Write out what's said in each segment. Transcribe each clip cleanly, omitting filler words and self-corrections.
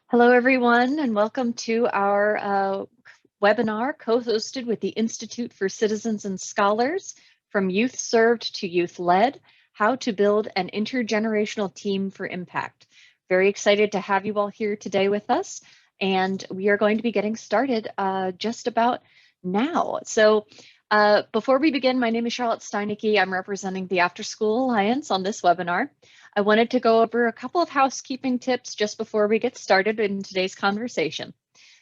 Hello, everyone, and welcome to our webinar co-hosted with the Institute for Citizens and Scholars, From Youth Served to Youth Led, How to Build an Intergenerational Team for Impact. Very excited to have you all here today with us, and we are going to be getting started just about now. So before we begin, my name is Charlotte Steinecke. I'm representing the Afterschool Alliance on this webinar. I wanted to go over a couple of housekeeping tips just before we get started in today's conversation.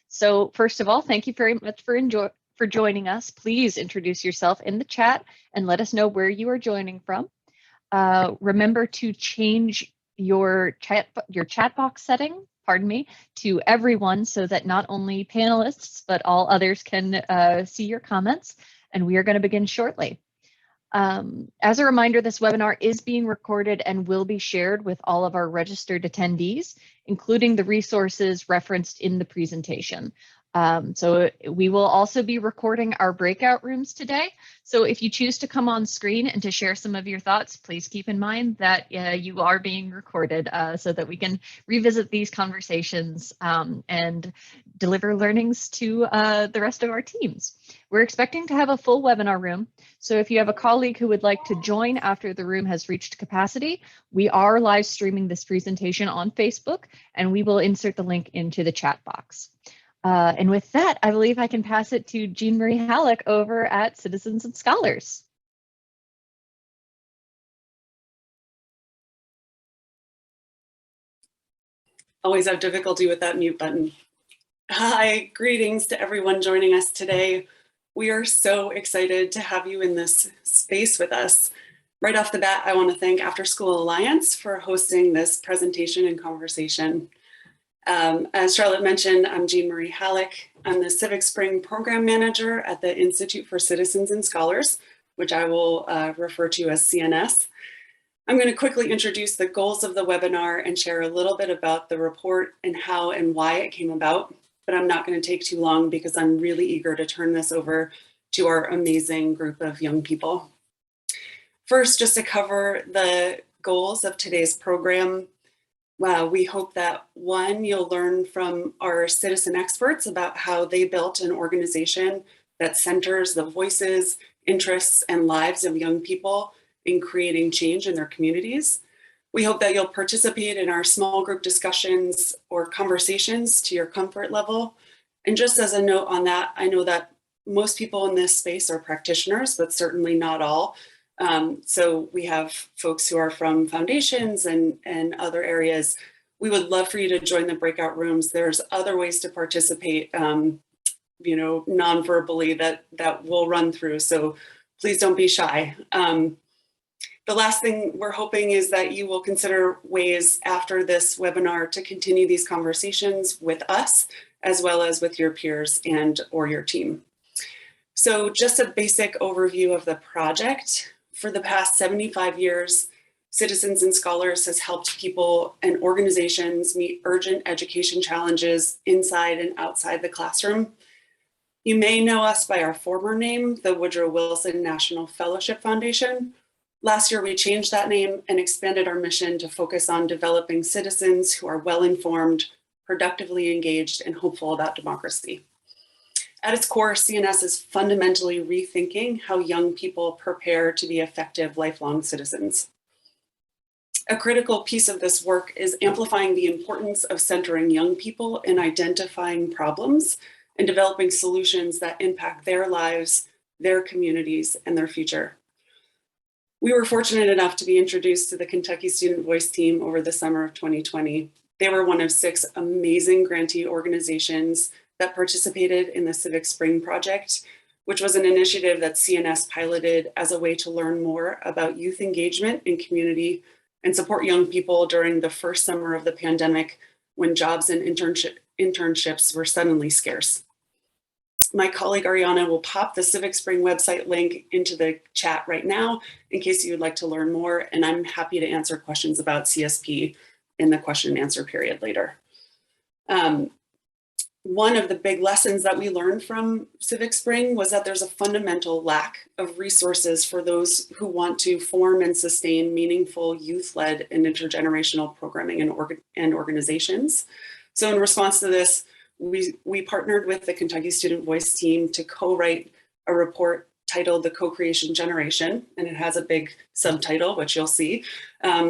So first of all, thank you very much for joining us. Please introduce yourself in the chat and let us know where you are joining from. Remember to change your chat box setting, to everyone so that not only panelists, but all others can see your comments. And we are going to begin shortly. As a reminder, this webinar is being recorded and will be shared with all of our registered attendees, including the resources referenced in the presentation. So we will also be recording our breakout rooms today. So if you choose to come on screen and to share some of your thoughts, please keep in mind that you are being recorded so that we can revisit these conversations and deliver learnings to the rest of our teams. We're expecting to have a full webinar room. So if you have a colleague who would like to join after the room has reached capacity, we are live streaming this presentation on Facebook, and we will insert the link into the chat box. And with that, I believe I can pass it to Jean Marie Halleck over at Citizens and Scholars. Always have difficulty with that mute button. Hi, greetings to everyone joining us today. We are so excited to have you in this space with us. Right off the bat, I want to thank Afterschool Alliance for hosting this presentation and conversation. As Charlotte mentioned, I'm Jean Marie Halleck. I'm the Civic Spring Program Manager at the Institute for Citizens and Scholars, which I will refer to as C&S. I'm going to quickly introduce the goals of the webinar and share a little bit about the report and how and why it came about, but I'm not going to take too long because I'm really eager to turn this over to our amazing group of young people. First, just to cover the goals of today's program. We hope that one, you'll learn from our citizen experts about how they built an organization that centers the voices, interests, and lives of young people in creating change in their communities. We hope that you'll participate in our small group discussions or conversations to your comfort level. And just as a note on that, I know that most people in this space are practitioners, but certainly not all. So we have folks who are from foundations and other areas. We would love for you to join the breakout rooms. There's other ways to participate, non-verbally that we'll run through. So please don't be shy. The last thing we're hoping is that you will consider ways after this webinar to continue these conversations with us, as well as with your peers or your team. So just a basic overview of the project. For the past 75 years, Citizens and Scholars has helped people and organizations meet urgent education challenges inside and outside the classroom. You may know us by our former name, the Woodrow Wilson National Fellowship Foundation. Last year, we changed that name and expanded our mission to focus on developing citizens who are well-informed, productively engaged, and hopeful about democracy. At its core, C&S is fundamentally rethinking how young people prepare to be effective lifelong citizens. A critical piece of this work is amplifying the importance of centering young people in identifying problems and developing solutions that impact their lives, their communities, and their future. We were fortunate enough to be introduced to the Kentucky Student Voice team over the summer of 2020. They were one of 6 amazing grantee organizations that participated in the Civic Spring Project, which was an initiative that C&S piloted as a way to learn more about youth engagement in community and support young people during the first summer of the pandemic when jobs and internships were suddenly scarce. My colleague Ariana will pop the Civic Spring website link into the chat right now in case you would like to learn more, and I'm happy to answer questions about CSP in the question and answer period later. One of the big lessons that we learned from Civic Spring was that there's a fundamental lack of resources for those who want to form and sustain meaningful youth-led and intergenerational programming and organizations. So in response to this, we partnered with the Kentucky Student Voice team to co-write a report titled The Co-Creation Generation, and it has a big subtitle, which you'll see,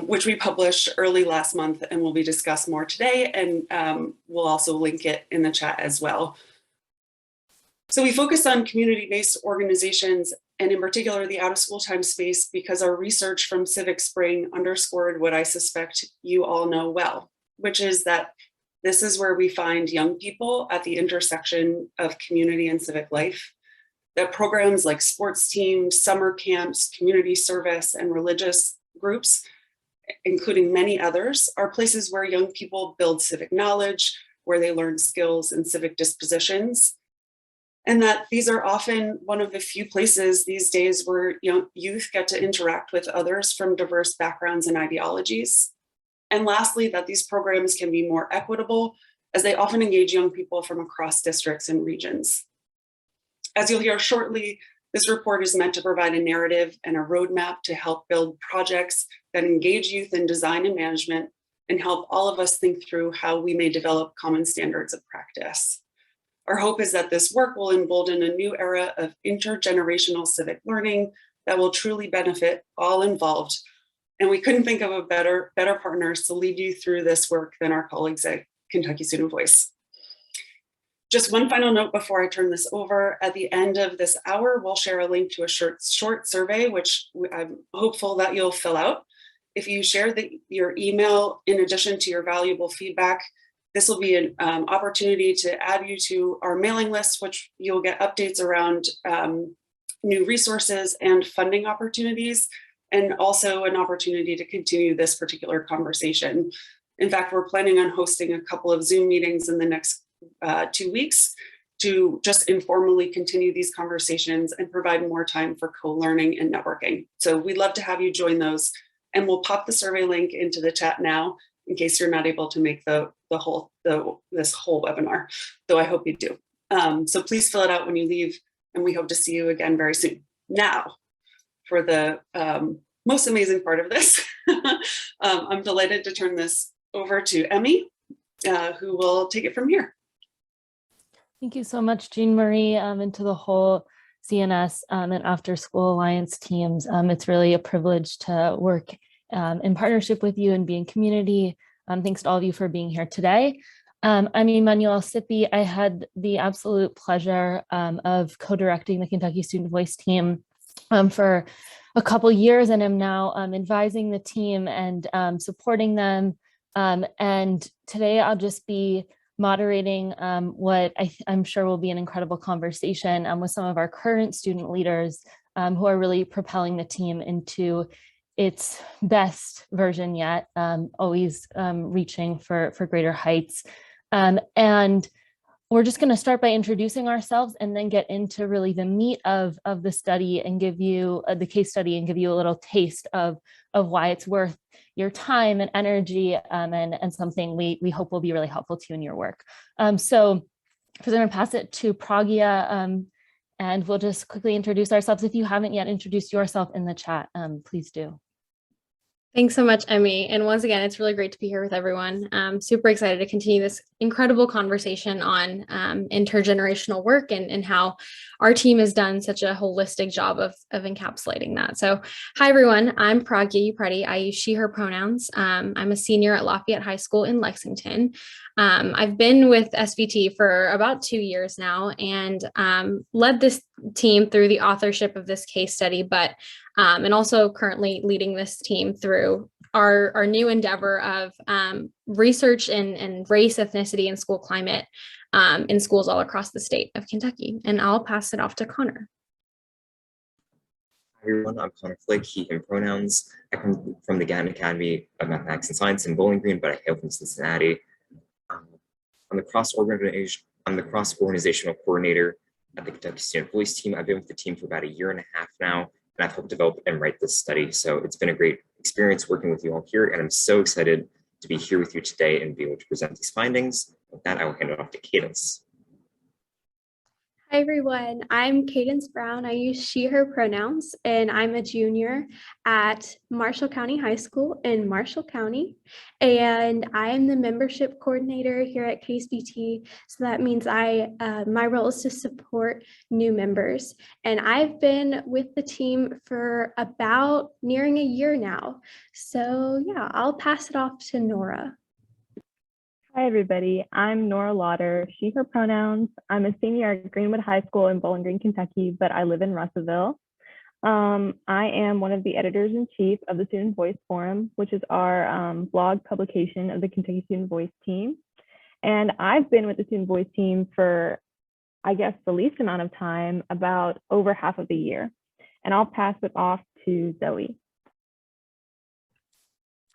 which we published early last month and will be discussed more today, and we'll also link it in the chat as well. So we focused on community-based organizations, and in particular the out-of-school time space, because our research from Civic Spring underscored what I suspect you all know well, which is that this is where we find young people at the intersection of community and civic life. That programs like sports teams, summer camps, community service, and religious groups, including many others, are places where young people build civic knowledge, where they learn skills and civic dispositions, and that these are often one of the few places these days where young youth get to interact with others from diverse backgrounds and ideologies. And lastly, that these programs can be more equitable, as they often engage young people from across districts and regions. As you'll hear shortly, this report is meant to provide a narrative and a roadmap to help build projects that engage youth in design and management, and help all of us think through how we may develop common standards of practice. Our hope is that this work will embolden a new era of intergenerational civic learning that will truly benefit all involved. And we couldn't think of a better partners to lead you through this work than our colleagues at Kentucky Student Voice. Just one final note before I turn this over. At the end of this hour, we'll share a link to a short survey, which I'm hopeful that you'll fill out. If you share your email in addition to your valuable feedback, this will be an opportunity to add you to our mailing list, which you'll get updates around new resources and funding opportunities, and also an opportunity to continue this particular conversation. In fact, we're planning on hosting a couple of Zoom meetings in the next 2 weeks to just informally continue these conversations and provide more time for co-learning and networking. So we'd love to have you join those, and we'll pop the survey link into the chat now in case you're not able to make this whole webinar, though I hope you do. So please fill it out when you leave, and we hope to see you again very soon. Now, for the most amazing part of this, I'm delighted to turn this over to Emmy, who will take it from here. Thank you so much, Jean Marie, and to the whole C&S and Afterschool Alliance teams. It's really a privilege to work in partnership with you and be in community. Thanks to all of you for being here today. I'm Emmanuel Sippy. I had the absolute pleasure of co-directing the Kentucky Student Voice team for a couple years, and am now advising the team and supporting them. And today I'll just be moderating what I'm sure will be an incredible conversation with some of our current student leaders who are really propelling the team into its best version yet, always reaching for greater heights. And we're just going to start by introducing ourselves and then get into really the meat of the study and give you the case study and give you a little taste of why it's worth your time and energy, and something we hope will be really helpful to you in your work. So I'm going to pass it to Pragya, and we'll just quickly introduce ourselves. If you haven't yet introduced yourself in the chat, please do. Thanks so much, Emmy. And once again, it's really great to be here with everyone. I'm super excited to continue this incredible conversation on intergenerational work and how our team has done such a holistic job of encapsulating that. So hi, everyone. I'm Pragya Upreti. I use she, her pronouns. I'm a senior at Lafayette High School in Lexington. I've been with SVT for about 2 years now and led this team through the authorship of this case study, but and also currently leading this team through our new endeavor of research in race, ethnicity, and school climate in schools all across the state of Kentucky. And I'll pass it off to Connor. Hi everyone, I'm Connor Flick, he, him pronouns. I come from the Gannon Academy of Mathematics and Science in Bowling Green, but I hail from Cincinnati. I'm the cross-organizational coordinator at the Kentucky Student Voice team. I've been with the team for about 1.5 years now, and I've helped develop and write this study. So it's been a great experience working with you all here, and I'm so excited to be here with you today and be able to present these findings. With that, I will hand it off to Cadence. Hi everyone, I'm Cadence Brown. I use she, her pronouns, and I'm a junior at Marshall County High School in Marshall County. And I am the membership coordinator here at KSVT. So that means my role is to support new members. And I've been with the team for about nearing a year now. So yeah, I'll pass it off to Nora. Hi, everybody. I'm Nora Lauder, she, her pronouns. I'm a senior at Greenwood High School in Bowling Green, Kentucky, but I live in Russellville. I am one of the editors-in-chief of the Student Voice Forum, which is our blog publication of the Kentucky Student Voice team. And I've been with the Student Voice team for, I guess, the least amount of time, about over half of the year. And I'll pass it off to Zoe.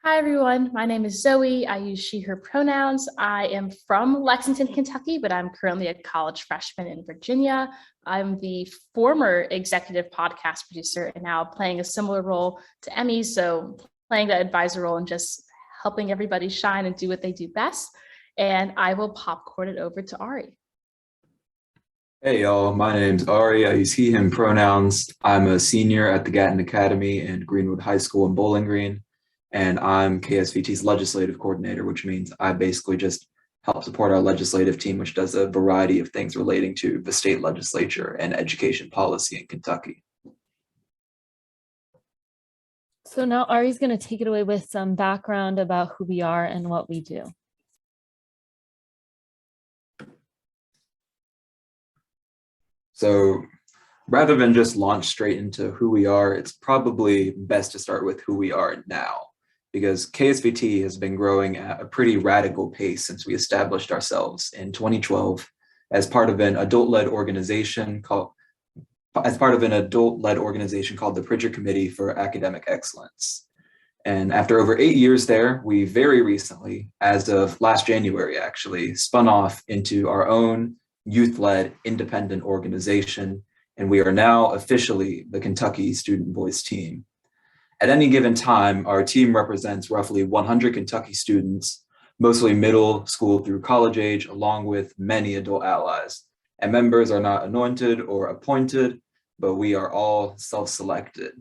Hi, everyone. My name is Zoe. I use she, her pronouns. I am from Lexington, Kentucky, but I'm currently a college freshman in Virginia. I'm the former executive podcast producer and now playing a similar role to Emmy. So playing the advisor role and just helping everybody shine and do what they do best. And I will popcorn it over to Ari. Hey y'all, my name's Ari. I use he, him pronouns. I'm a senior at the Gatton Academy and Greenwood High School in Bowling Green. And I'm KSVT's legislative coordinator, which means I basically just help support our legislative team, which does a variety of things relating to the state legislature and education policy in Kentucky. So now Ari's going to take it away with some background about who we are and what we do. So rather than just launch straight into who we are, it's probably best to start with who we are now, because KSVT has been growing at a pretty radical pace since we established ourselves in 2012 as part of an adult-led organization called the Pritchard Committee for Academic Excellence. And after over 8 years there, we very recently, as of last January actually, spun off into our own youth-led independent organization, and we are now officially the Kentucky Student Voice team. At any given time, our team represents roughly 100 Kentucky students, mostly middle school through college age, along with many adult allies. And members are not anointed or appointed, but we are all self-selected.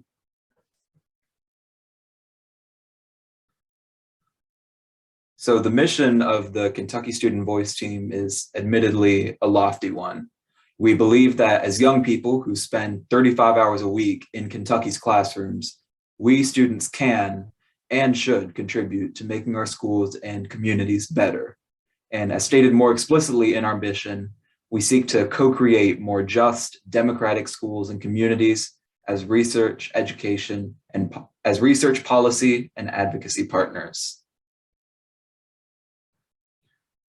So the mission of the Kentucky Student Voice team is admittedly a lofty one. We believe that as young people who spend 35 hours a week in Kentucky's classrooms, we students can and should contribute to making our schools and communities better. And as stated more explicitly in our mission, we seek to co-create more just, democratic schools and communities as research, education, and as research policy and advocacy partners.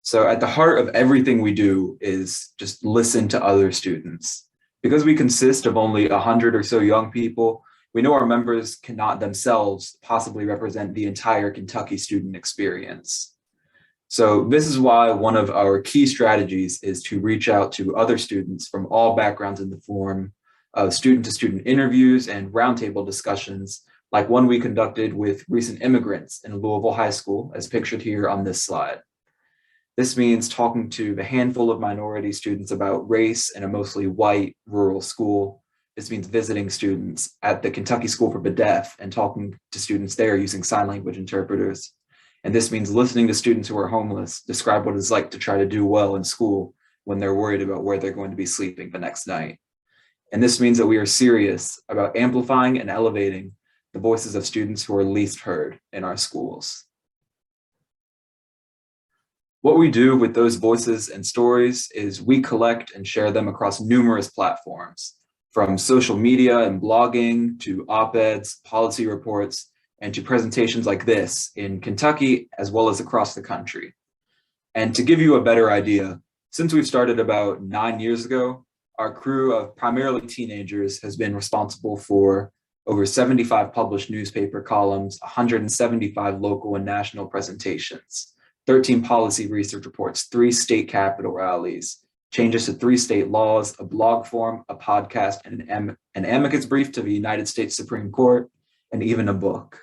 So at the heart of everything we do is just listen to other students. Because we consist of only 100 or so young people, we know our members cannot themselves possibly represent the entire Kentucky student experience. So this is why one of our key strategies is to reach out to other students from all backgrounds in the form of student-to-student interviews and roundtable discussions, like one we conducted with recent immigrants in Louisville High School, as pictured here on this slide. This means talking to the handful of minority students about race in a mostly white rural school. This means visiting students at the Kentucky School for the Deaf and talking to students there using sign language interpreters. And this means listening to students who are homeless describe what it's like to try to do well in school when they're worried about where they're going to be sleeping the next night. And this means that we are serious about amplifying and elevating the voices of students who are least heard in our schools. What we do with those voices and stories is we collect and share them across numerous platforms, from social media and blogging to op-eds, policy reports, and to presentations like this in Kentucky, as well as across the country. And to give you a better idea, since we've started about 9 years ago, our crew of primarily teenagers has been responsible for over 75 published newspaper columns, 175 local and national presentations, 13 policy research reports, 3 state capitol rallies, changes to 3 state laws, a blog form, a podcast, and an amicus brief to the United States Supreme Court, and even a book.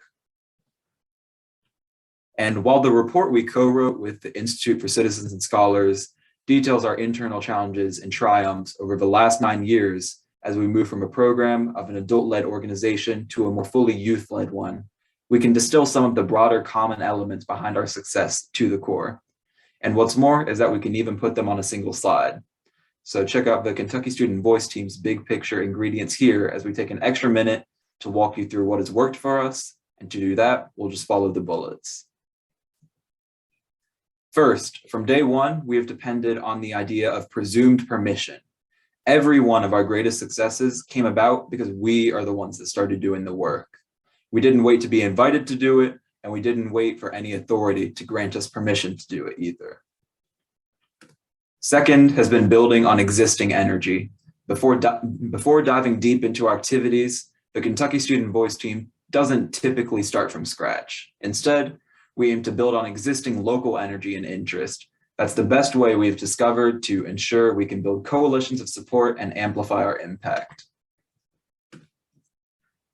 And while the report we co-wrote with the Institute for Citizens and Scholars details our internal challenges and triumphs over the last 9 years as we move from a program of an adult-led organization to a more fully youth-led one. We can distill some of the broader common elements behind our success to the core. And what's more is that we can even put them on a single slide. So check out the Kentucky Student Voice Team's big picture ingredients here as we take an extra minute to walk you through what has worked for us. And to do that, we'll just follow the bullets. First, from day one, we have depended on the idea of presumed permission. Every one of our greatest successes came about because we are the ones that started doing the work. We didn't wait to be invited to do it, and we didn't wait for any authority to grant us permission to do it either. Second has been building on existing energy. Before diving deep into our activities, the Kentucky Student Voice Team doesn't typically start from scratch. Instead, we aim to build on existing local energy and interest. That's the best way we've discovered to ensure we can build coalitions of support and amplify our impact.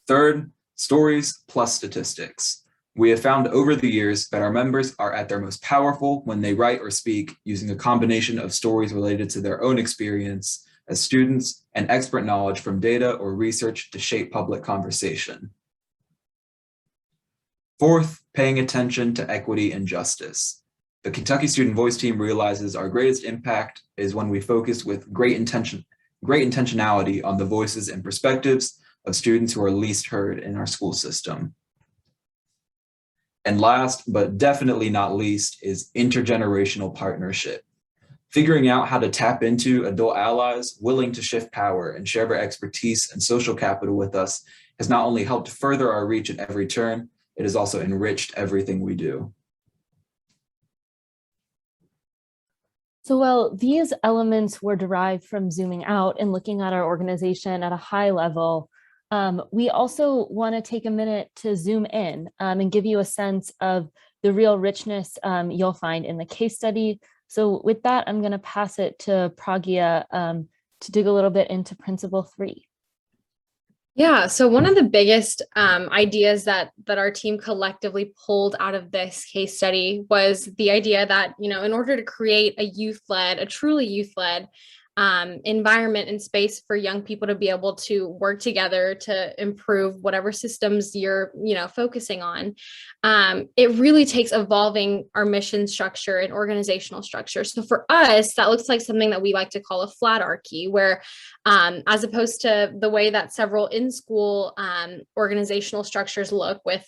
Third, stories plus statistics. We have found over the years that our members are at their most powerful when they write or speak using a combination of stories related to their own experience as students and expert knowledge from data or research to shape public conversation. Fourth, paying attention to equity and justice. The Kentucky Student Voice Team realizes our greatest impact is when we focus with great intentionality on the voices and perspectives of students who are least heard in our school system. And last, but definitely not least, is intergenerational partnership. Figuring out how to tap into adult allies willing to shift power and share their expertise and social capital with us has not only helped further our reach at every turn, it has also enriched everything we do. So while these elements were derived from zooming out and looking at our organization at a high level, we also want to take a minute to zoom in and give you a sense of the real richness you'll find in the case study. So with that, I'm going to pass it to Pragya to dig a little bit into Principle 3. Yeah, so one of the biggest ideas that our team collectively pulled out of this case study was the idea that, in order to create a truly youth-led environment and space for young people to be able to work together to improve whatever systems you're, focusing on. It really takes evolving our mission structure and organizational structure. So for us, that looks like something that we like to call a flatarchy, where as opposed to the way that several in-school organizational structures look with,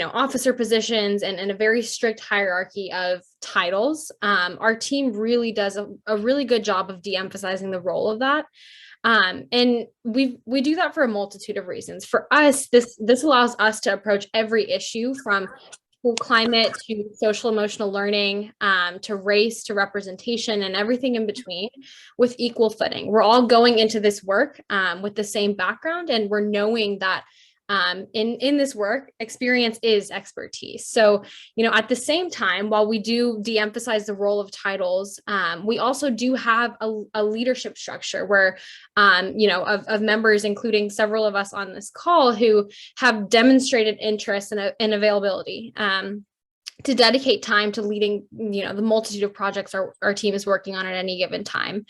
officer positions and a very strict hierarchy of titles, our team really does a really good job of de-emphasizing the role of that. And we do that for a multitude of reasons. For us, this allows us to approach every issue from school climate to social emotional learning, to race, to representation, and everything in between with equal footing. We're all going into this work with the same background, and we're knowing that in this work, experience is expertise. So, at the same time, while we do de-emphasize the role of titles, we also do have a leadership structure where, of members, including several of us on this call, who have demonstrated interest and availability to dedicate time to leading, the multitude of projects our team is working on at any given time.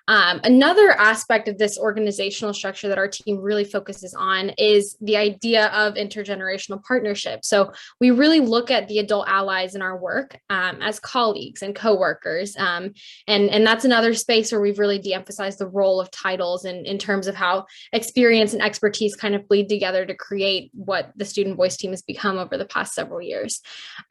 Another aspect of this organizational structure that our team really focuses on is the idea of intergenerational partnership. So we really look at the adult allies in our work as colleagues and coworkers. And that's another space where we've really de-emphasized the role of titles in terms of how experience and expertise kind of bleed together to create what the Student Voice Team has become over the past several years.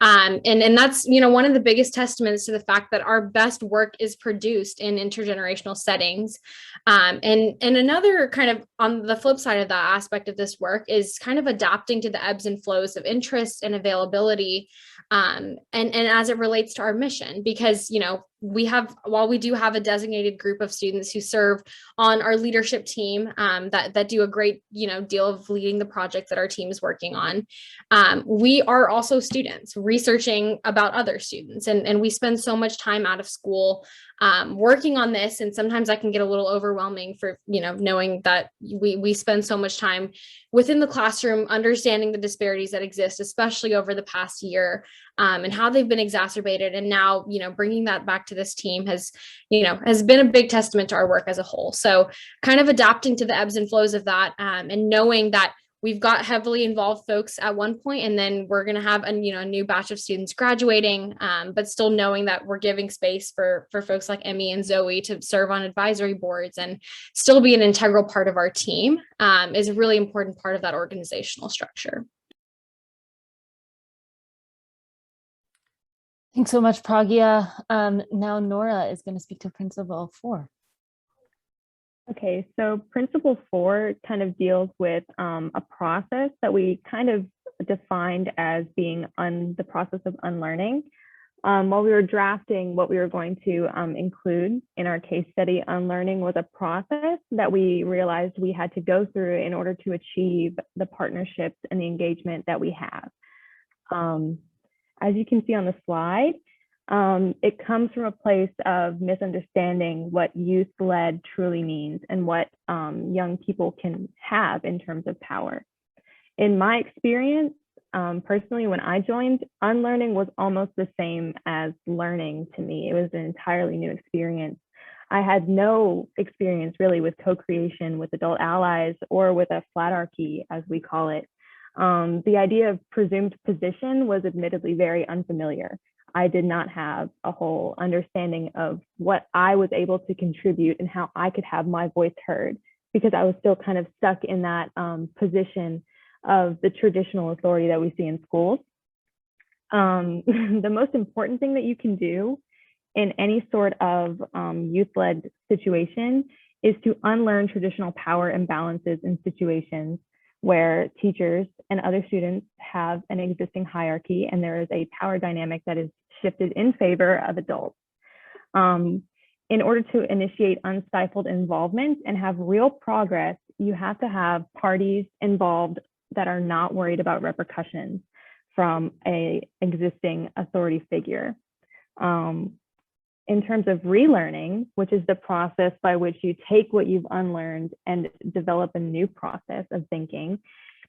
And that's, one of the biggest testaments to the fact that our best work is produced in intergenerational settings. And another kind of on the flip side of that aspect of this work is kind of adapting to the ebbs and flows of interest and availability. And as it relates to our mission, because, while we do have a designated group of students who serve on our leadership team that do a great, deal of leading the project that our team is working on, we are also students researching about other students. And we spend so much time out of school working on this. And sometimes that can get a little overwhelming for, knowing that we spend so much time within the classroom, understanding the disparities that exist, especially over the past year. and how they've been exacerbated. And now, bringing that back to this team has been a big testament to our work as a whole. So kind of adapting to the ebbs and flows of that, and knowing that we've got heavily involved folks at one point, and then we're going to have a new batch of students graduating, but still knowing that we're giving space for folks like Emmy and Zoe to serve on advisory boards and still be an integral part of our team, is a really important part of that organizational structure. Thanks so much, Pragya. Now Nora is going to speak to Principle 4. Okay, so Principle 4 kind of deals with a process that we kind of defined as being the process of unlearning. While we were drafting what we were going to include in our case study, unlearning was a process that we realized we had to go through in order to achieve the partnerships and the engagement that we have. As you can see on the slide, it comes from a place of misunderstanding what youth-led truly means and what young people can have in terms of power. In my experience, personally, when I joined, unlearning was almost the same as learning to me. It was an entirely new experience. I had no experience really with co-creation with adult allies or with a flatarchy, as we call it. The idea of presumed position was admittedly very unfamiliar. I did not have a whole understanding of what I was able to contribute and how I could have my voice heard, because I was still kind of stuck in that position of the traditional authority that we see in schools. The most important thing that you can do in any sort of youth-led situation is to unlearn traditional power imbalances in situations where teachers and other students have an existing hierarchy and there is a power dynamic that is shifted in favor of adults. In order to initiate unstifled involvement and have real progress, you have to have parties involved that are not worried about repercussions from an existing authority figure. In terms of relearning, which is the process by which you take what you've unlearned and develop a new process of thinking,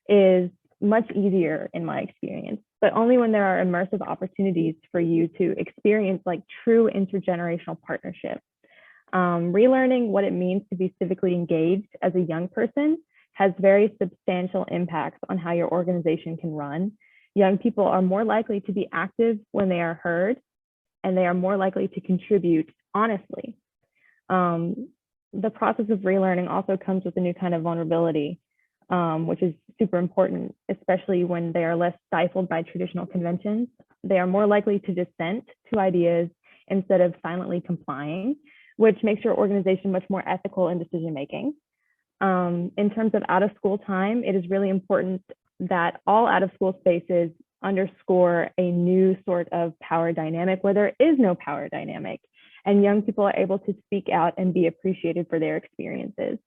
is much easier in my experience, but only when there are immersive opportunities for you to experience like true intergenerational partnership. Relearning what it means to be civically engaged as a young person has very substantial impacts on how your organization can run. Young people are more likely to be active when they are heard, and they are more likely to contribute honestly. The process of relearning also comes with a new kind of vulnerability, which is super important, especially when they are less stifled by traditional conventions. They are more likely to dissent to ideas instead of silently complying, which makes your organization much more ethical in decision-making. In terms of out-of-school time, it is really important that all out-of-school spaces underscore a new sort of power dynamic where there is no power dynamic, and young people are able to speak out and be appreciated for their experiences.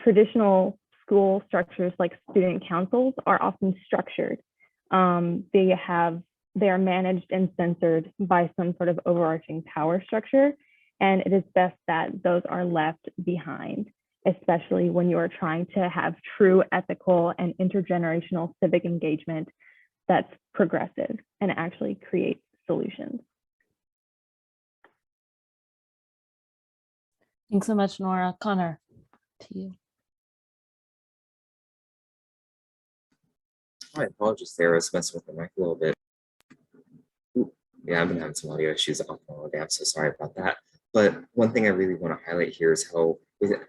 Traditional school structures like student councils are often structured. They are managed and censored by some sort of overarching power structure, and it is best that those are left behind, especially when you are trying to have true ethical and intergenerational civic engagement that's progressive and actually creates solutions. Thanks so much, Nora. Connor, to you. My apologies there. I was messing with the mic a little bit. Ooh, yeah, I've been having some audio issues off all day. I'm so sorry about that. But one thing I really want to highlight here is how,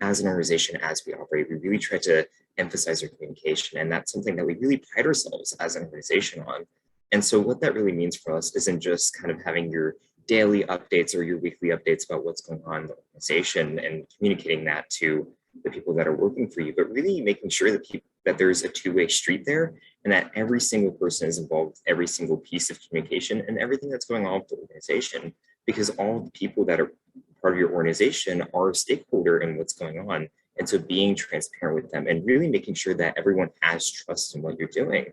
as an organization, as we operate, we really try to emphasize our communication. And that's something that we really pride ourselves as an organization on. And so what that really means for us isn't just kind of having your daily updates or your weekly updates about what's going on in the organization and communicating that to the people that are working for you, but really making sure that there's a two-way street there and that every single person is involved with every single piece of communication and everything that's going on with the organization, because all the people that are part of your organization are a stakeholder in what's going on. And so being transparent with them and really making sure that everyone has trust in what you're doing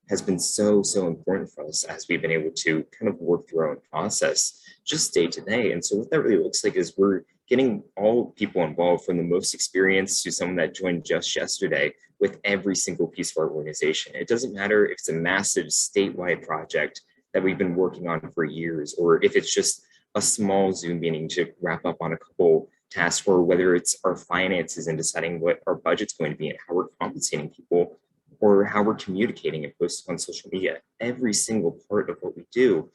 has been so important for us as we've been able to kind of work through our own process just day to day. And so what that really looks like is we're getting all people involved, from the most experienced to someone that joined just yesterday, with every single piece of our organization. It doesn't matter if it's a massive statewide project that we've been working on for years, or if it's just a small Zoom meeting to wrap up on a couple tasks, or whether it's our finances and deciding what our budget's going to be and how we're compensating people, or how we're communicating and posting on social media. Every single part of what we do,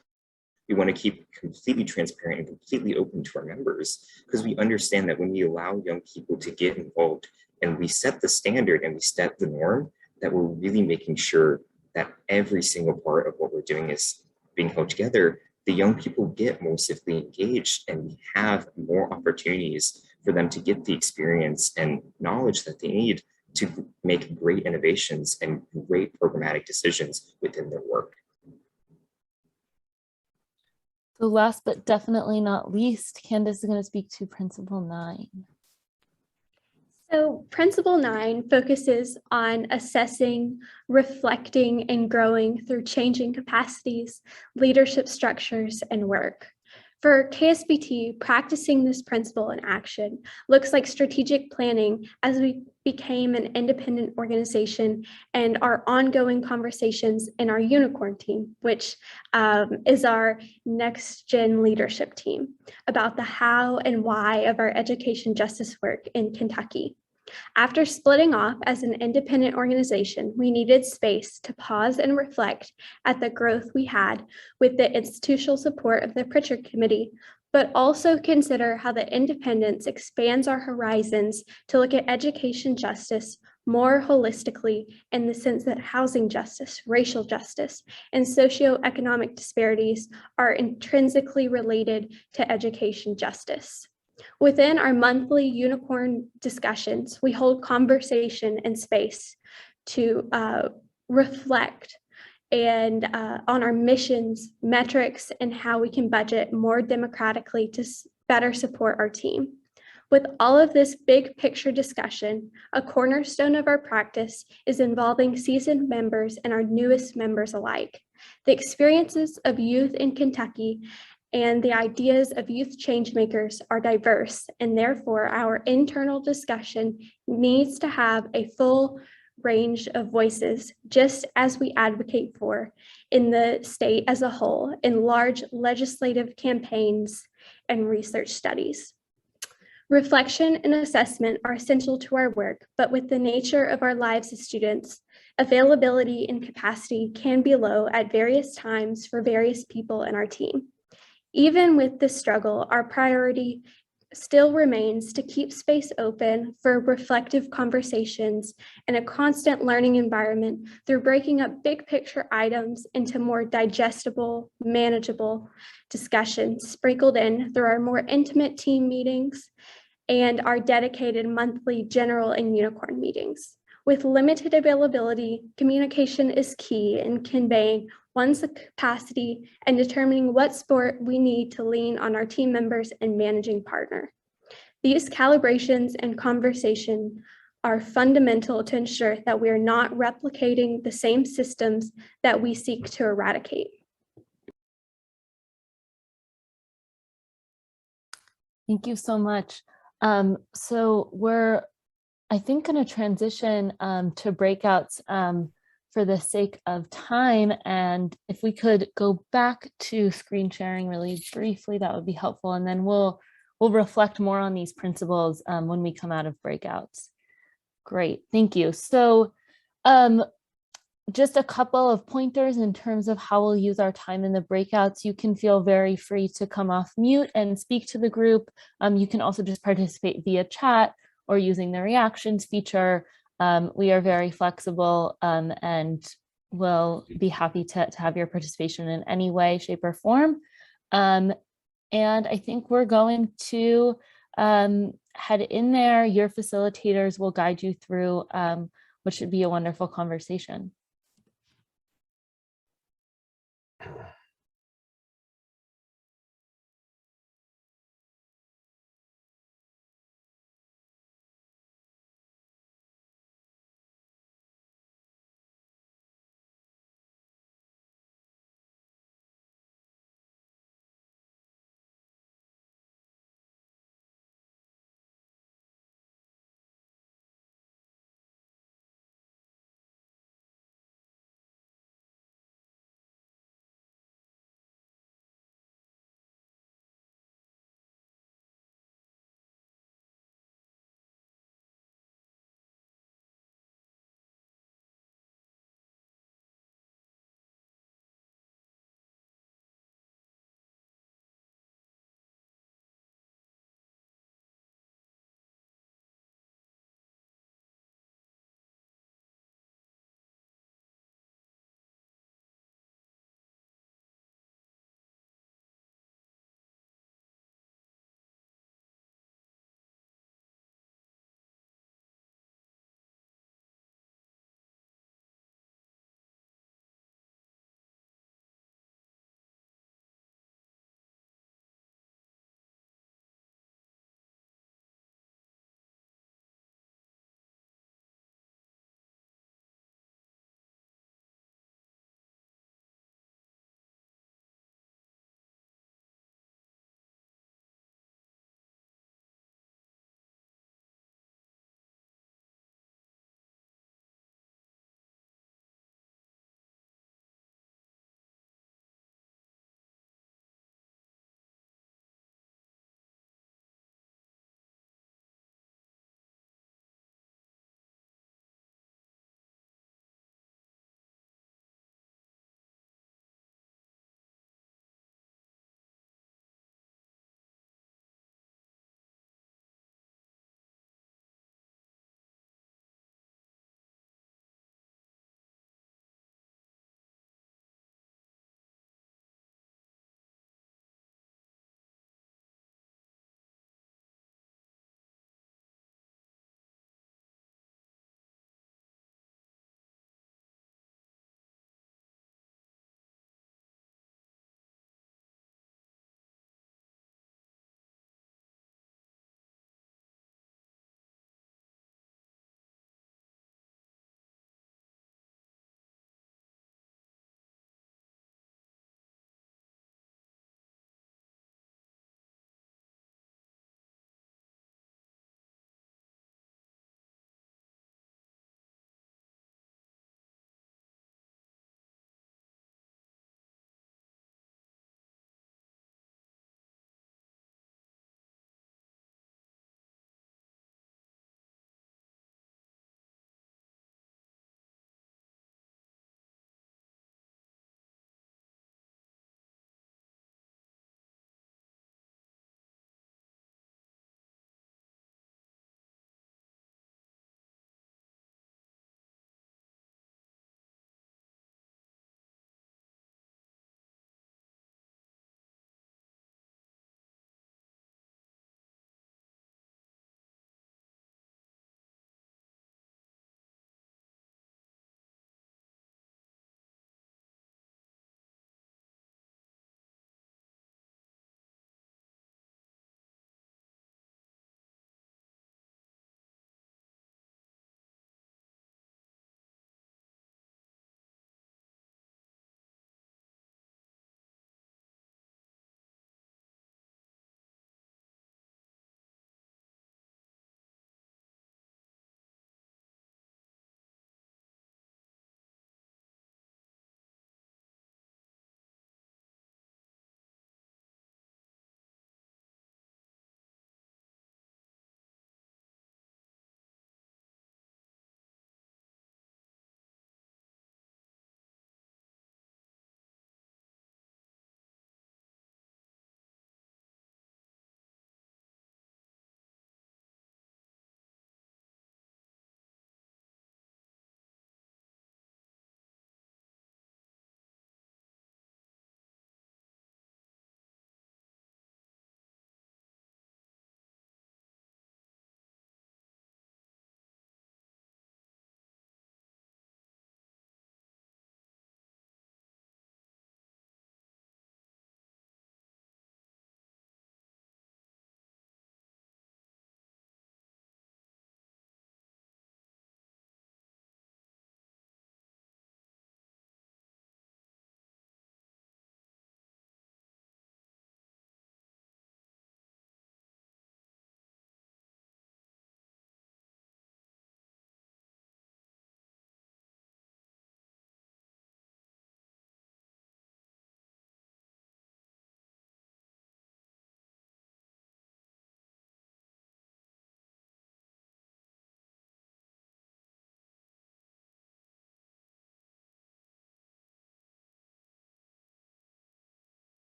we want to keep completely transparent and completely open to our members, because we understand that when we allow young people to get involved and we set the standard and we set the norm, that we're really making sure that every single part of what we're doing is being held together. The young people get more civically engaged, and we have more opportunities for them to get the experience and knowledge that they need to make great innovations and great programmatic decisions within their work. So last but definitely not least, Candace is going to speak to Principle 9. So Principle 9 focuses on assessing, reflecting, and growing through changing capacities, leadership structures, and work. For KSVT, practicing this principle in action looks like strategic planning as we became an independent organization, and our ongoing conversations in our unicorn team, which is our next gen leadership team, about the how and why of our education justice work in Kentucky. After splitting off as an independent organization, we needed space to pause and reflect at the growth we had with the institutional support of the Pritchard Committee, but also consider how the independence expands our horizons to look at education justice more holistically, in the sense that housing justice, racial justice, and socioeconomic disparities are intrinsically related to education justice. Within our monthly unicorn discussions, we hold conversation and space to reflect and on our missions, metrics, and how we can budget more democratically to better support our team. With all of this big picture discussion, a cornerstone of our practice is involving seasoned members and our newest members alike. The experiences of youth in Kentucky and the ideas of youth changemakers are diverse, and therefore our internal discussion needs to have a full range of voices, just as we advocate for in the state as a whole in large legislative campaigns and research studies. Reflection and assessment are essential to our work, but with the nature of our lives as students, availability and capacity can be low at various times for various people in our team. Even with this struggle, our priority still remains to keep space open for reflective conversations and a constant learning environment through breaking up big picture items into more digestible, manageable discussions sprinkled in through our more intimate team meetings and our dedicated monthly general and unicorn meetings. With limited availability, communication is key in conveying one's capacity and determining what support we need to lean on our team members and managing partner. These calibrations and conversation are fundamental to ensure that we are not replicating the same systems that we seek to eradicate. Thank you so much. So we're, I think, going to transition to breakouts for the sake of time. And if we could go back to screen sharing really briefly, that would be helpful. And then we'll reflect more on these principles when we come out of breakouts. Great, thank you. So just a couple of pointers in terms of how we'll use our time in the breakouts. You can feel very free to come off mute and speak to the group. You can also just participate via chat or using the reactions feature. We are very flexible and will be happy to have your participation in any way, shape, or form. And I think we're going to head in there. Your facilitators will guide you through what should be a wonderful conversation.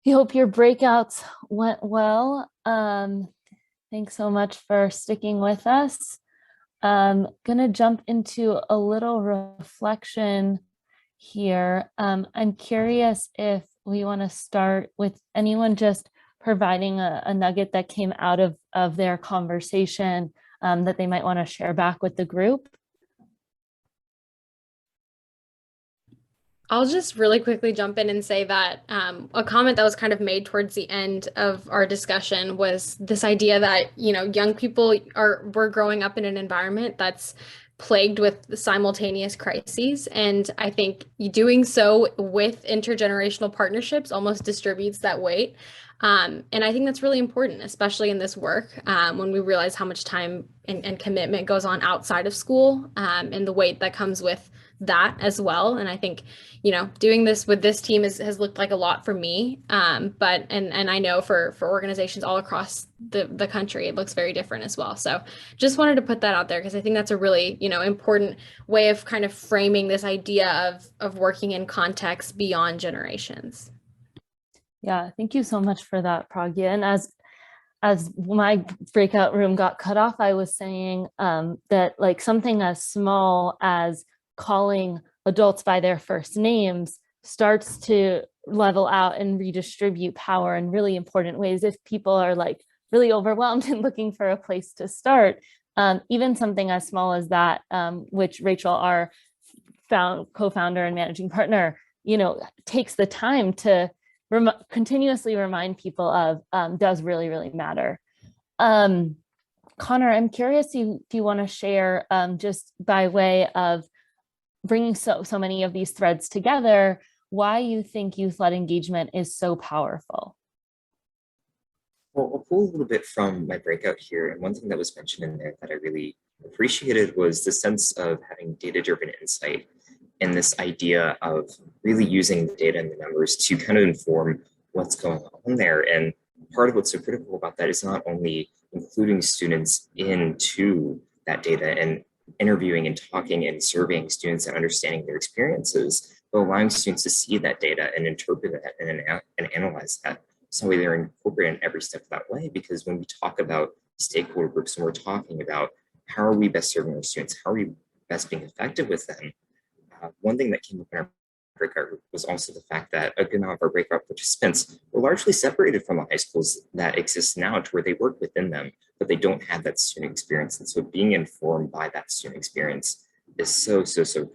We hope your breakouts went well. Thanks so much for sticking with us. Gonna jump into a little reflection here. I'm curious if we want to start with anyone just providing a nugget that came out of their conversation that they might want to share back with the group. I'll just really quickly jump in and say that a comment that was kind of made towards the end of our discussion was this idea that, young people we're growing up in an environment that's plagued with simultaneous crises. And I think doing so with intergenerational partnerships almost distributes that weight. And I think that's really important, especially in this work, when we realize how much time and commitment goes on outside of school, and the weight that comes with that as well. And I think, doing this with this team has looked like a lot for me. But I know for organizations all across the country, it looks very different as well. So just wanted to put that out there because I think that's a really, important way of kind of framing this idea of working in context beyond generations. Yeah, thank you so much for that, Pragya. And as my breakout room got cut off, I was saying that like something as small as calling adults by their first names starts to level out and redistribute power in really important ways. If people are like really overwhelmed and looking for a place to start, even something as small as that, which Rachel, our co-founder and managing partner, takes the time to continuously remind people of, does really, really matter. Connor, I'm curious if you want to share, just by way of bringing so many of these threads together, why you think youth-led engagement is so powerful. Well, I'll pull a little bit from my breakout here. And one thing that was mentioned in there that I really appreciated was the sense of having data-driven insight and this idea of really using the data and the numbers to kind of inform what's going on there. And part of what's so critical about that is not only including students into that data and interviewing and talking and surveying students and understanding their experiences, but allowing students to see that data and interpret it and analyze that. So they're incorporated in every step of that way, because when we talk about stakeholder groups and we're talking about how are we best serving our students, how are we best being effective with them, one thing that came up in our breakout group was also the fact that a good amount of our breakout participants were largely separated from the high schools that exist now, to where they work within them, but they don't have that student experience. And so being informed by that student experience is so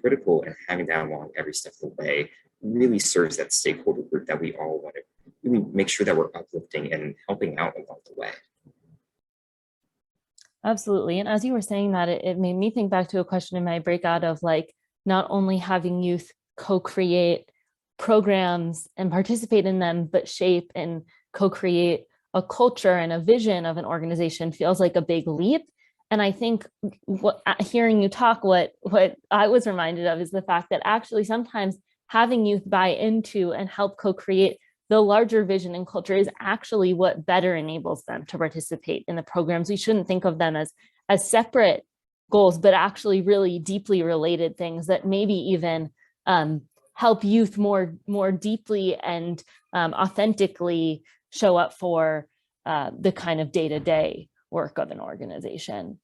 critical, and having that along every step of the way really serves that stakeholder group that we all want to really make sure that we're uplifting and helping out along the way. Absolutely. And as you were saying that, it made me think back to a question in my breakout of like, not only having youth co-create programs and participate in them, but shape and co-create a culture and a vision of an organization feels like a big leap. And I think hearing you talk, what I was reminded of is the fact that actually sometimes having youth buy into and help co-create the larger vision and culture is actually what better enables them to participate in the programs. We shouldn't think of them as separate goals, but actually really deeply related things that maybe even help youth more deeply and authentically show up for the kind of day-to-day work of an organization.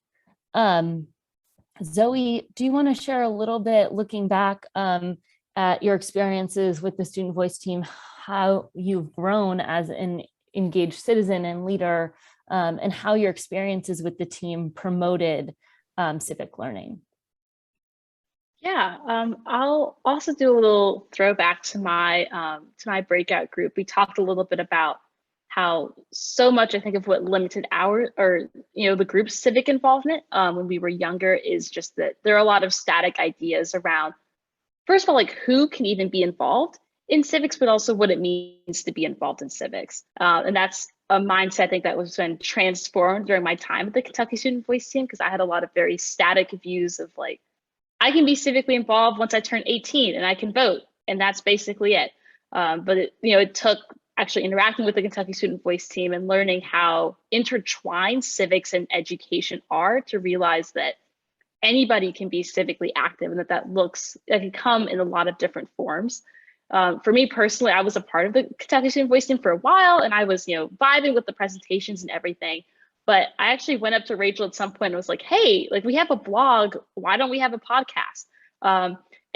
Zoe, do you want to share a little bit, looking back at your experiences with the Student Voice team, how you've grown as an engaged citizen and leader, and how your experiences with the team promoted civic learning? Yeah, I'll also do a little throwback to my breakout group. We talked a little bit about how so much, I think, of what limited our, or the group's civic involvement when we were younger is just that there are a lot of static ideas around, first of all, like who can even be involved in civics, but also what it means to be involved in civics. And that's a mindset I think that was then transformed during my time at the Kentucky Student Voice team, because I had a lot of very static views of like, I can be civically involved once I turn 18 and I can vote, and that's basically it. But it took actually interacting with the Kentucky Student Voice team and learning how intertwined civics and education are to realize that anybody can be civically active, and that can come in a lot of different forms. For me personally, I was a part of the Kentucky Student Voice team for a while, and I was, vibing with the presentations and everything. But I actually went up to Rachel at some point and was like, hey, like we have a blog, why don't we have a podcast?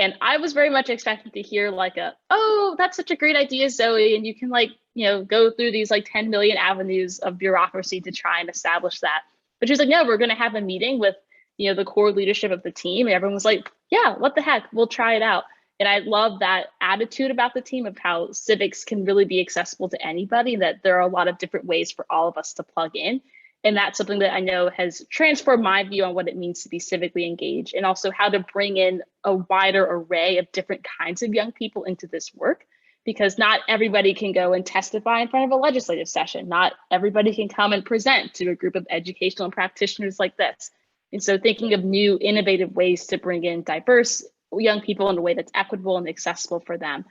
And I was very much expecting to hear like oh, that's such a great idea, Zoe. And you can like, go through these like 10 million avenues of bureaucracy to try and establish that. But she was like, no, we're going to have a meeting with, the core leadership of the team. And everyone was like, yeah, what the heck, we'll try it out. And I love that attitude about the team of how civics can really be accessible to anybody, and that there are a lot of different ways for all of us to plug in. And that's something that I know has transformed my view on what it means to be civically engaged, and also how to bring in a wider array of different kinds of young people into this work, because not everybody can go and testify in front of a legislative session. Not everybody can come and present to a group of educational practitioners like this. And so thinking of new innovative ways to bring in diverse young people in a way that's equitable and accessible for them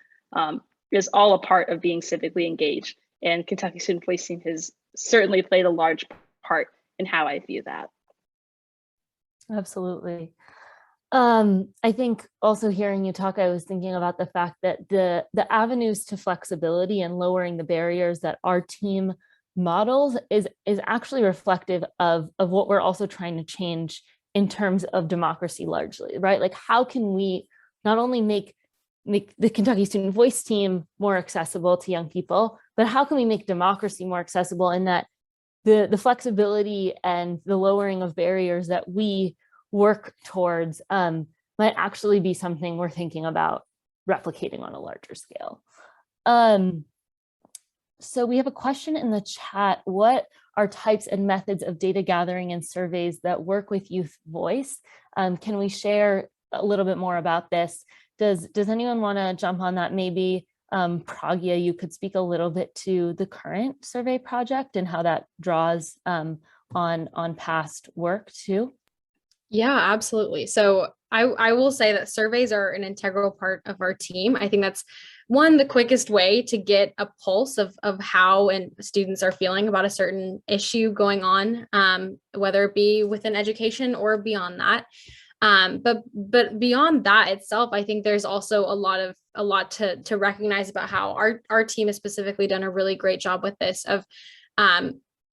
is all a part of being civically engaged. And Kentucky Student Voice Team has certainly played a large part in how I view that. Absolutely. I think also hearing you talk, I was thinking about the fact that the avenues to flexibility and lowering the barriers that our team models is actually reflective of what we're also trying to change in terms of democracy largely, right? Like how can we not only make the Kentucky Student Voice team more accessible to young people, but how can we make democracy more accessible in that the flexibility and the lowering of barriers that we work towards might actually be something we're thinking about replicating on a larger scale. So we have a question in the chat. What are types and methods of data gathering and surveys that work with youth voice? Can we share a little bit more about this? Does anyone want to jump on that? Maybe Pragya, you could speak a little bit to the current survey project and how that draws on past work too. Yeah, absolutely. So I will say that surveys are an integral part of our team. I think that's the quickest way to get a pulse of how and students are feeling about a certain issue going on, whether it be within education or beyond that. But beyond that itself, I think there's also a lot to recognize about how our team has specifically done a really great job with this of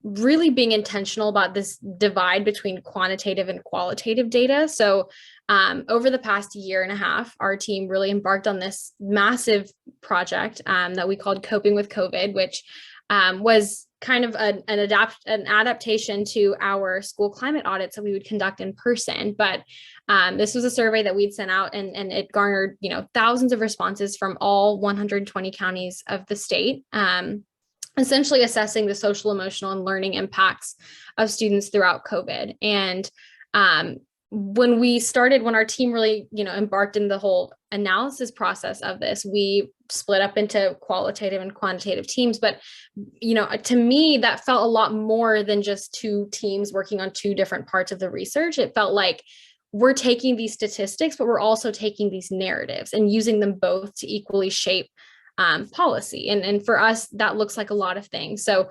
really being intentional about this divide between quantitative and qualitative data. So over the past year and a half, our team really embarked on this massive project that we called Coping with COVID, which was kind of an adaptation to our school climate audits that we would conduct in person. But this was a survey that we'd sent out, and it garnered thousands of responses from all 120 counties of the state. Essentially assessing the social, emotional, and learning impacts of students throughout COVID. And when our team really, embarked in the whole analysis process of this, we split up into qualitative and quantitative teams. But, to me, that felt a lot more than just two teams working on two different parts of the research. It felt like we're taking these statistics, but we're also taking these narratives and using them both to equally shape policy. And for us, that looks like a lot of things. So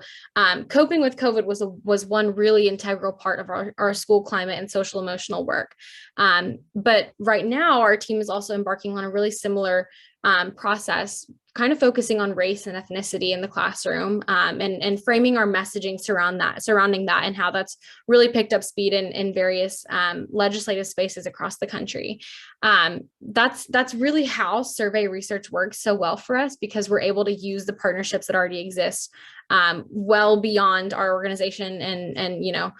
coping with COVID was one really integral part of our school climate and social emotional work. But right now, our team is also embarking on a really similar process, kind of focusing on race and ethnicity in the classroom, and framing our messaging surrounding that, and how that's really picked up speed in various legislative spaces across the country. That's really how survey research works so well for us, because we're able to use the partnerships that already exist well beyond our organization, and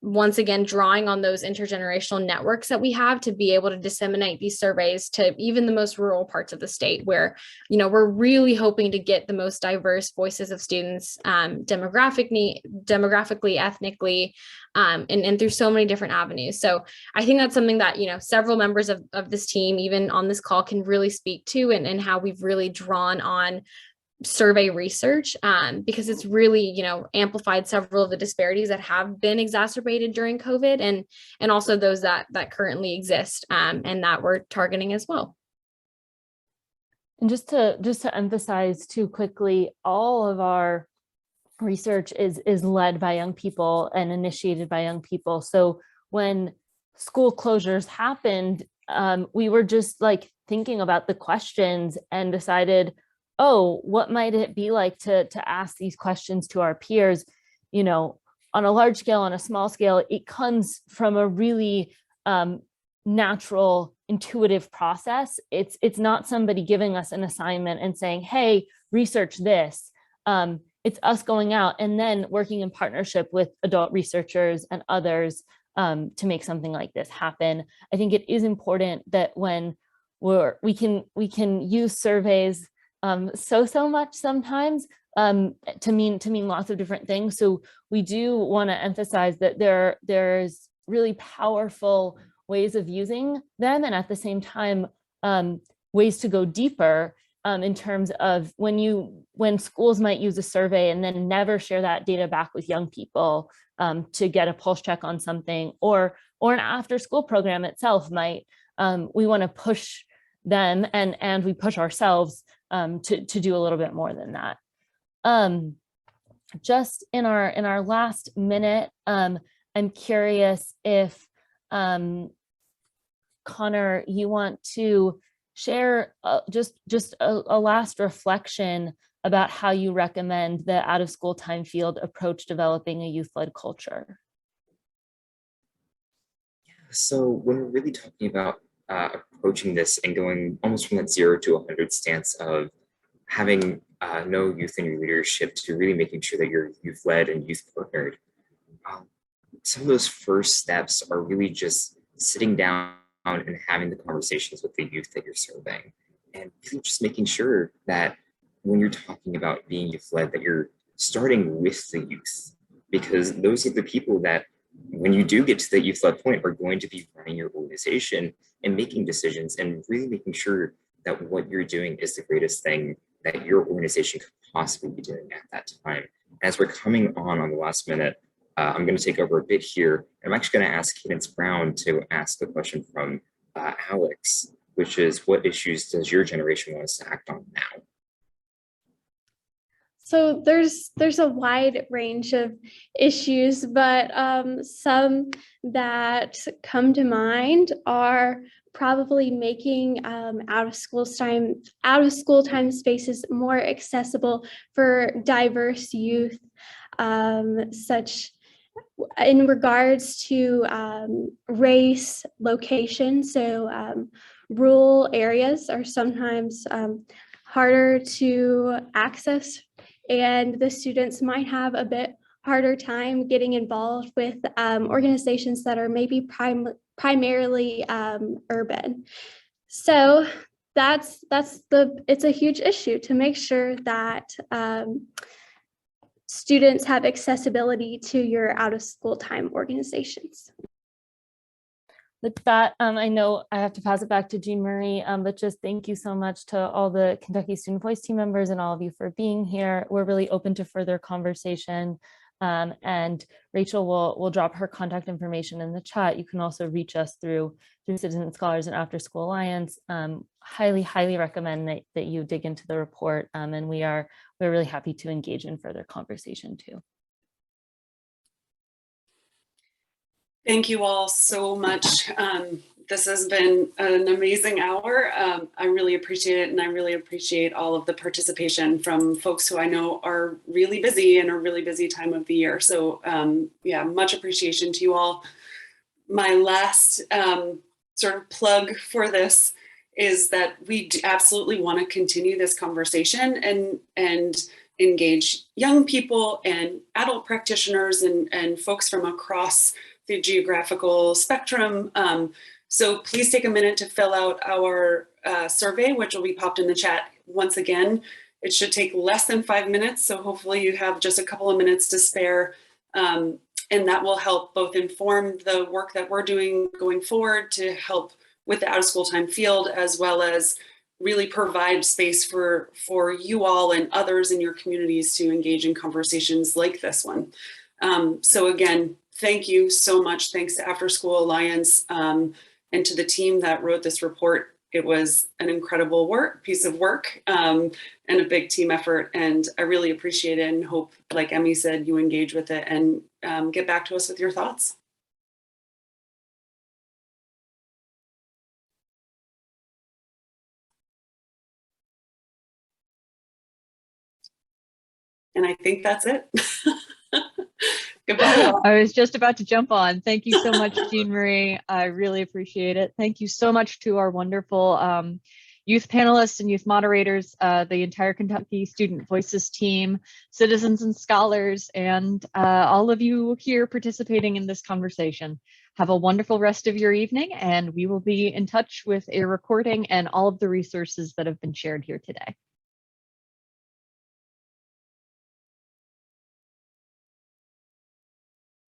once again, drawing on those intergenerational networks that we have to be able to disseminate these surveys to even the most rural parts of the state, where we're really hoping to get the most diverse voices of students, demographically, ethnically, and through so many different avenues. So I think that's something that several members of this team, even on this call, can really speak to, and how we've really drawn on survey research, because it's really amplified several of the disparities that have been exacerbated during COVID, and also those that currently exist, and that we're targeting as well. And just to emphasize too quickly, all of our research is led by young people and initiated by young people. So when school closures happened, we were just like thinking about the questions and decided, oh, what might it be like to ask these questions to our peers, you know, on a large scale, on a small scale. It comes from a really natural, intuitive process. It's not somebody giving us an assignment and saying, hey, research this. It's us going out and then working in partnership with adult researchers and others to make something like this happen. I think it is important that when we can use surveys so much sometimes to mean lots of different things. So we do want to emphasize that there's really powerful ways of using them, and at the same time ways to go deeper in terms of when schools might use a survey and then never share that data back with young people to get a pulse check on something, or an after school program itself might, we want to push them and we push ourselves to do a little bit more than that. Just in our last minute, I'm curious if Connor, you want to share just a last reflection about how you recommend the out of school time field approach developing a youth-led culture. So when we're really talking about approaching this and going almost from that 0 to 100 stance of having no youth in your leadership to really making sure that you're youth-led and youth-partnered, some of those first steps are really just sitting down and having the conversations with the youth that you're serving, and really just making sure that when you're talking about being youth-led, that you're starting with the youth, because those are the people that, when you do get to the youth-led point, are going to be running your organization and making decisions and really making sure that what you're doing is the greatest thing that your organization could possibly be doing at that time. As we're coming on the last minute, I'm going to take over a bit here. I'm actually going to ask Cadence Brown to ask a question from Alex, which is, what issues does your generation want us to act on now? So there's a wide range of issues, but some that come to mind are probably making out of school time spaces more accessible for diverse youth, such in regards to race, location. So rural areas are sometimes harder to access, and the students might have a bit harder time getting involved with organizations that are maybe primarily urban. So it's a huge issue to make sure that students have accessibility to your out of school time organizations. With that, I know I have to pass it back to Jean Marie, but just thank you so much to all the Kentucky Student Voice team members and all of you for being here. We're really open to further conversation, and Rachel will drop her contact information in the chat. You can also reach us through Citizen Scholars and Afterschool Alliance. Highly recommend that you dig into the report, and we're really happy to engage in further conversation too. Thank you all so much. This has been an amazing hour. I really appreciate it, and I really appreciate all of the participation from folks who I know are really busy in a really busy time of the year. So yeah, much appreciation to you all. My last sort of plug for this is that we absolutely want to continue this conversation and engage young people and adult practitioners and folks from across the geographical spectrum. So please take a minute to fill out our survey, which will be popped in the chat. Once again, it should take less than 5 minutes. So hopefully you have just a couple of minutes to spare. And that will help both inform the work that we're doing going forward to help with the out of school time field, as well as really provide space for you all and others in your communities to engage in conversations like this one. So again, thank you so much. Thanks to Afterschool Alliance and to the team that wrote this report. It was an incredible piece of work and a big team effort. And I really appreciate it and hope, like Emmy said, you engage with it and get back to us with your thoughts. And I think that's it. Goodbye. I was just about to jump on. Thank you so much, Jean Marie. I really appreciate it. Thank you so much to our wonderful youth panelists and youth moderators, the entire Kentucky Student Voices team, citizens and scholars, and all of you here participating in this conversation. Have a wonderful rest of your evening, and we will be in touch with a recording and all of the resources that have been shared here today.